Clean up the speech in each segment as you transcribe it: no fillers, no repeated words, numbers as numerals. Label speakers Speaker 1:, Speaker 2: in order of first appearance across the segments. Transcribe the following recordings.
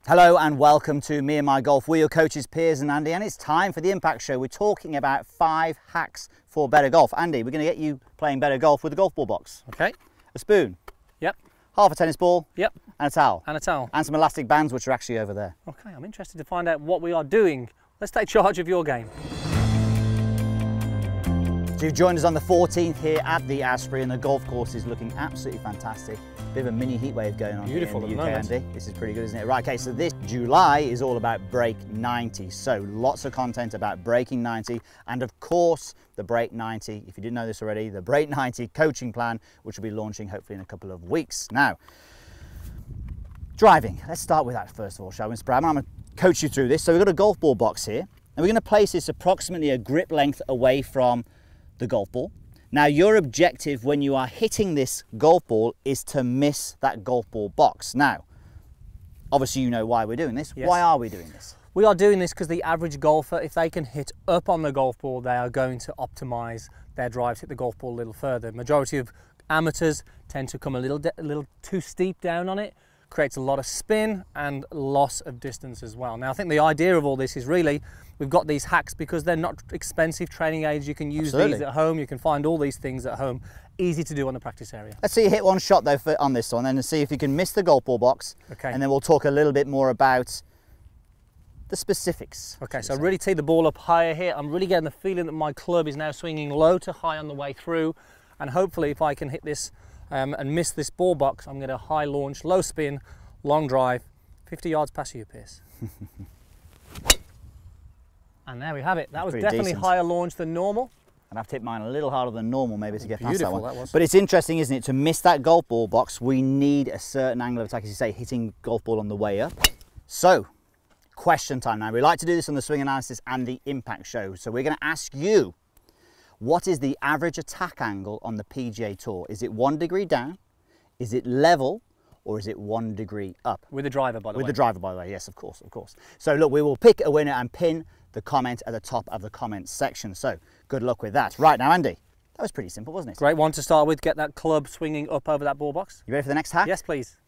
Speaker 1: Hello and welcome to Me and My Golf. We're your coaches Piers and Andy, and it's time for the Impact Show. We're talking about 5 hacks for better golf. Andy, we're going to get you playing better golf with a golf ball box.
Speaker 2: Okay.
Speaker 1: A spoon.
Speaker 2: Yep.
Speaker 1: Half a tennis ball.
Speaker 2: Yep.
Speaker 1: And a towel.
Speaker 2: And a towel.
Speaker 1: And some elastic bands, which are actually over there.
Speaker 2: Okay, I'm interested to find out what we are doing. Let's take charge of your game.
Speaker 1: So you've joined us on the 14th here at the Asprey, and the golf course is looking absolutely fantastic. Bit of a mini heat wave going on
Speaker 2: Beautiful
Speaker 1: here in the
Speaker 2: at the
Speaker 1: UK,
Speaker 2: moment.
Speaker 1: Andy. This is pretty good, isn't it? Right, okay, so this July is all about Break 90. So lots of content about breaking 90, and of course, the Break 90, if you didn't know this already, the Break 90 coaching plan, which will be launching hopefully in a couple of weeks. Now, driving. Let's start with that first of all, shall we, Mr. Bradman? I'm going to coach you through this. So we've got a golf ball box here, and we're going to place this approximately a grip length away from the golf ball. Now, your objective when you are hitting this golf ball is to miss that golf ball box. Now, obviously you know why we're doing this.
Speaker 2: Yes.
Speaker 1: Why are we doing this?
Speaker 2: We are doing this because the average golfer, if they can hit up on the golf ball, they are going to optimize their drives, hit the golf ball a little further. Majority of amateurs tend to come a little too steep down on it, creates a lot of spin and loss of distance as well. Now, I think the idea of all this is really, we've got these hacks because they're not expensive training aids. You can use these at home. You can find all these things at home. Easy to do on the practice area.
Speaker 1: Let's see you hit one shot though on this one, and see if you can miss the golf ball box.
Speaker 2: Okay.
Speaker 1: And then we'll talk a little bit more about the specifics.
Speaker 2: Okay, so really tee the ball up higher here. I'm really getting the feeling that my club is now swinging low to high on the way through. And hopefully if I can hit this and miss this ball box, I'm going to high launch, low spin, long drive, 50 yards past you, Piers. And there we have it. That was definitely
Speaker 1: decent.
Speaker 2: higher launch than normal.
Speaker 1: And I've hit mine a little harder than normal maybe to get past that
Speaker 2: Beautiful,
Speaker 1: one.
Speaker 2: that was.
Speaker 1: But it's interesting, isn't it? To miss that golf ball box, we need a certain angle of attack, as you say, hitting golf ball on the way up. So, question time now. We like to do this on the Swing Analysis and the Impact Show. So we're going to ask you, what is the average attack angle on the PGA Tour? Is it 1 degree down? Is it level? Or is it 1 degree up?
Speaker 2: With the driver, by the way.
Speaker 1: With the driver, by the way, yes, of course, of course. So look, we will pick a winner and pin the comment at the top of the comments section. So good luck with that. Right now, Andy, that was pretty simple, wasn't it?
Speaker 2: Great one to start with. Get that club swinging up over that ball box.
Speaker 1: You ready for the next hack?
Speaker 2: Yes, please.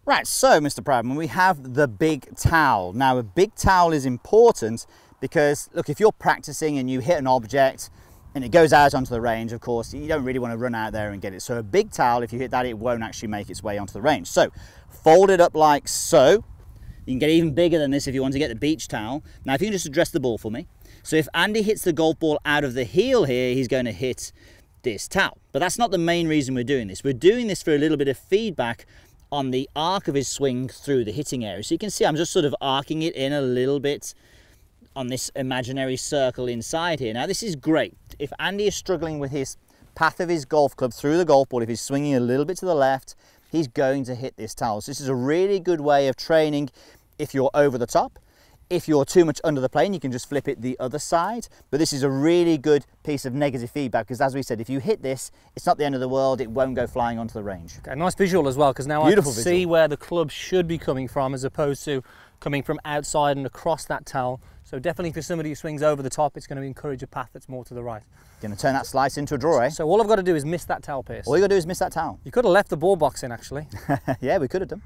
Speaker 1: Right, so Mr. Proudman, we have the big towel. Now, a big towel is important because, look, if you're practicing and you hit an object and it goes out onto the range, of course, you don't really want to run out there and get it. So a big towel, if you hit that, it won't actually make its way onto the range. So fold it up like so. You can get even bigger than this if you want to get the beach towel. Now, if you can just address the ball for me. So if Andy hits the golf ball out of the heel here, he's going to hit this towel. But that's not the main reason we're doing this. We're doing this for a little bit of feedback on the arc of his swing through the hitting area. So you can see I'm just sort of arcing it in a little bit on this imaginary circle inside here. Now, this is great. If Andy is struggling with his path of his golf club through the golf ball, if he's swinging a little bit to the left, he's going to hit this towel. So this is a really good way of training if you're over the top. If you're too much under the plane, you can just flip it the other side. But this is a really good piece of negative feedback because, as we said, if you hit this, it's not the end of the world. It won't go flying onto the range.
Speaker 2: Okay, nice visual as well, because now I can see where the club should be coming from as opposed to coming from outside and across that towel. So definitely for somebody who swings over the top, it's going to encourage a path that's more to the right.
Speaker 1: Going to turn that slice into a draw, eh?
Speaker 2: So all I've got to do is miss that towel, Piers.
Speaker 1: All you got to do is miss that towel.
Speaker 2: You could have left the ball box in, actually.
Speaker 1: Yeah, we could have done.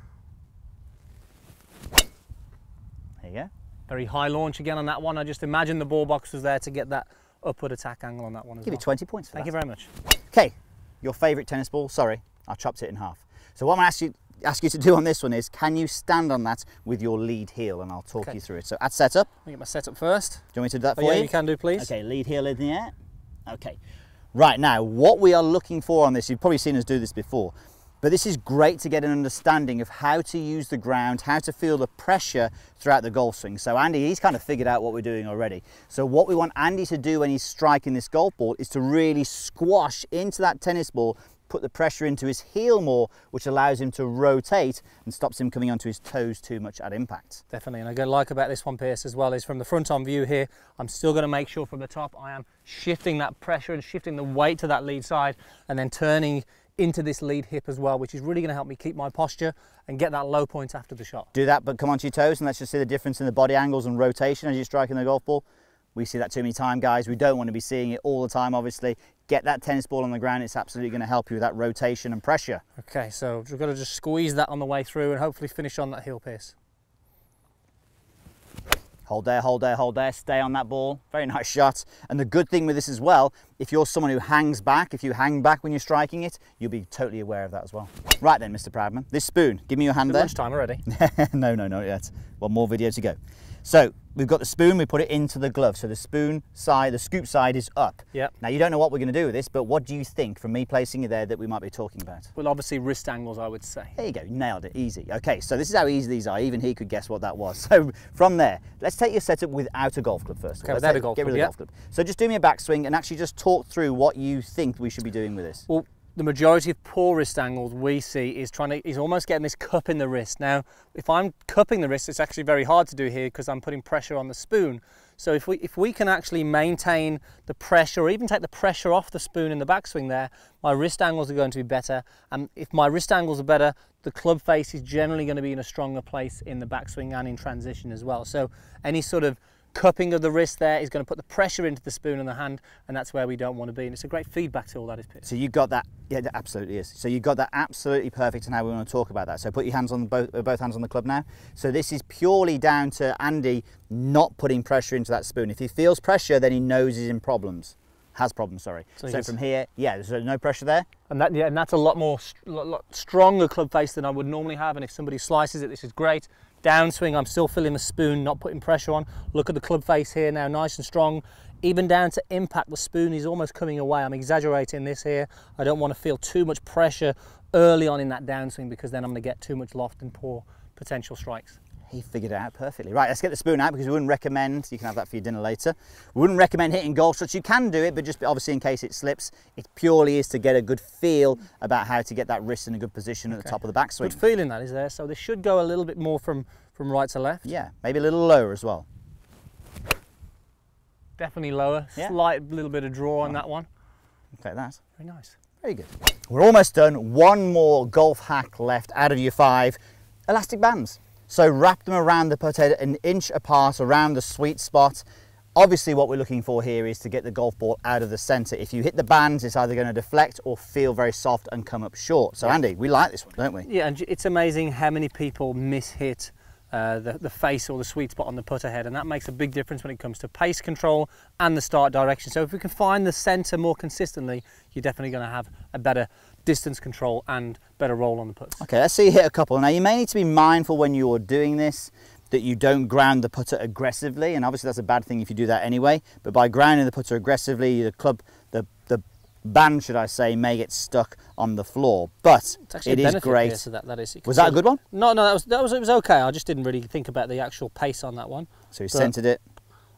Speaker 1: There you go.
Speaker 2: Very high launch again on that one. I just imagine the ball box was there to get that upward attack angle on that one as well.
Speaker 1: Give you 20 points for that.
Speaker 2: Thank you very much.
Speaker 1: Okay, your favourite tennis ball. Sorry, I chopped it in half. So what I'm going to ask you to do on this one is, can you stand on that with your lead heel? And I'll talk you through it. So at setup.
Speaker 2: Let me get my setup first.
Speaker 1: Do you want me to do that for
Speaker 2: you?
Speaker 1: you?
Speaker 2: You can do, please.
Speaker 1: Okay, lead heel in the air. Okay. Right, now, what we are looking for on this, you've probably seen us do this before, but this is great to get an understanding of how to use the ground, how to feel the pressure throughout the golf swing. So Andy, he's kind of figured out what we're doing already. So what we want Andy to do when he's striking this golf ball is to really squash into that tennis ball, put the pressure into his heel more, which allows him to rotate and stops him coming onto his toes too much at impact.
Speaker 2: Definitely, and I like about this one, Piers, as well, is from the front on view here, I'm still going to make sure from the top I am shifting that pressure and shifting the weight to that lead side and then turning into this lead hip as well, which is really going to help me keep my posture and get that low point after the shot.
Speaker 1: Do that, but come onto your toes, and let's just see the difference in the body angles and rotation as you're striking the golf ball. We see that too many times, guys. We don't want to be seeing it all the time, obviously. Get that tennis ball on the ground. It's absolutely going to help you with that rotation and pressure.
Speaker 2: Okay, so we've got to just squeeze that on the way through and hopefully finish on that heel, Piers.
Speaker 1: Hold there, hold there, hold there, stay on that ball. Very nice shot. And the good thing with this as well, if you're someone who hangs back, if you hang back when you're striking it, you'll be totally aware of that as well. Right then, Mr. Proudman, this spoon, give me your hand there.
Speaker 2: Lunchtime already.
Speaker 1: No, not yet. One more video to go. So we've got the spoon, we put it into the glove. So the spoon side, the scoop side is up.
Speaker 2: Yep.
Speaker 1: Now you don't know what we're going to do with this, but what do you think from me placing it there that we might be talking about?
Speaker 2: Well, obviously wrist angles, I would say.
Speaker 1: There you go, nailed it, easy. Okay, so this is how easy these are. Even he could guess what that was. So from there, let's take your setup without a golf club first.
Speaker 2: Okay, without a golf club,
Speaker 1: get rid of the golf club. So just do me a backswing and actually just talk through what you think we should be doing with this.
Speaker 2: Well, the majority of poor wrist angles we see is almost getting this cup in the wrist. Now, if I'm cupping the wrist, it's actually very hard to do here because I'm putting pressure on the spoon. So if we can actually maintain the pressure or even take the pressure off the spoon in the backswing there, my wrist angles are going to be better. And if my wrist angles are better, the club face is generally going to be in a stronger place in the backswing and in transition as well. So any sort of cupping of the wrist there is going to put the pressure into the spoon and the hand, and that's where we don't want to be. And it's a great feedback tool, that is, Piers.
Speaker 1: So you got that, yeah, that absolutely is. So you got that absolutely perfect, and how we want to talk about that. So put your hands on both hands on the club now. So this is purely down to Andy not putting pressure into that spoon. If he feels pressure, then he knows he's in problems. Has problems, sorry. So from here, yeah, there's no pressure there.
Speaker 2: And that's a lot more lot stronger club face than I would normally have. And if somebody slices it, this is great. Downswing, I'm still feeling the spoon, not putting pressure on. Look at the club face here now, nice and strong. Even down to impact, the spoon is almost coming away. I'm exaggerating this here. I don't want to feel too much pressure early on in that downswing because then I'm going to get too much loft and poor potential strikes.
Speaker 1: He figured it out perfectly. Right, let's get the spoon out because we wouldn't recommend, you can have that for your dinner later. We wouldn't recommend hitting golf shots. You can do it, but just obviously in case it slips, it purely is to get a good feel about how to get that wrist in a good position at the top of the backswing.
Speaker 2: Good feeling that is there. So this should go a little bit more from right to left.
Speaker 1: Yeah, maybe a little lower as well.
Speaker 2: Definitely lower. Yeah. Slight little bit of draw on that one.
Speaker 1: Okay, that.
Speaker 2: Very nice.
Speaker 1: Very good. We're almost done. One more golf hack left out of your 5. Elastic bands. So wrap them around the putt head an inch apart around the sweet spot. Obviously what we're looking for here is to get the golf ball out of the centre. If you hit the bands, it's either going to deflect or feel very soft and come up short. So Andy, we like this one, don't we?
Speaker 2: Yeah, and it's amazing how many people miss-hit the face or the sweet spot on the putter head, and that makes a big difference when it comes to pace control and the start direction. So if we can find the centre more consistently, you're definitely going to have a better distance control and better roll on the putts. Okay,
Speaker 1: let's see you hit a couple. Now you may need to be mindful when you're doing this that you don't ground the putter aggressively, and obviously that's a bad thing if you do that anyway, but by grounding the putter aggressively, the club, the band, should I say, may get stuck on the floor, but it is great.
Speaker 2: That is.
Speaker 1: Was that a good one?
Speaker 2: No, it was okay. I just didn't really think about the actual pace on that one.
Speaker 1: So you centered it.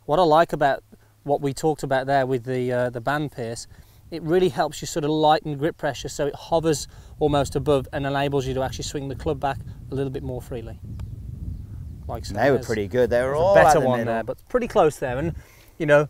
Speaker 2: What I like about what we talked about there with the band pierce, it really helps you sort of lighten grip pressure, so it hovers almost above and enables you to actually swing the club back a little bit more freely. Like so.
Speaker 1: They were pretty good. They were all
Speaker 2: a better one there, but pretty close there. And you know,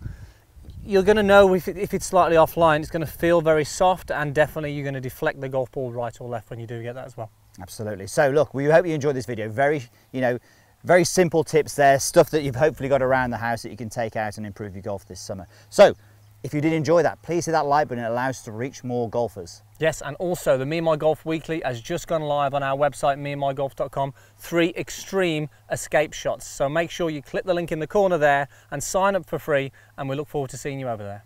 Speaker 2: you're going to know if it's slightly offline, it's going to feel very soft, and definitely you're going to deflect the golf ball right or left when you do get that as well.
Speaker 1: Absolutely. So look, we hope you enjoyed this video. Very simple tips there, stuff that you've hopefully got around the house that you can take out and improve your golf this summer. So if you did enjoy that, please hit that like button. It allows us to reach more golfers.
Speaker 2: Yes, and also the Me and My Golf Weekly has just gone live on our website, meandmygolf.com. 3 extreme escape shots. So make sure you click the link in the corner there and sign up for free, and we look forward to seeing you over there.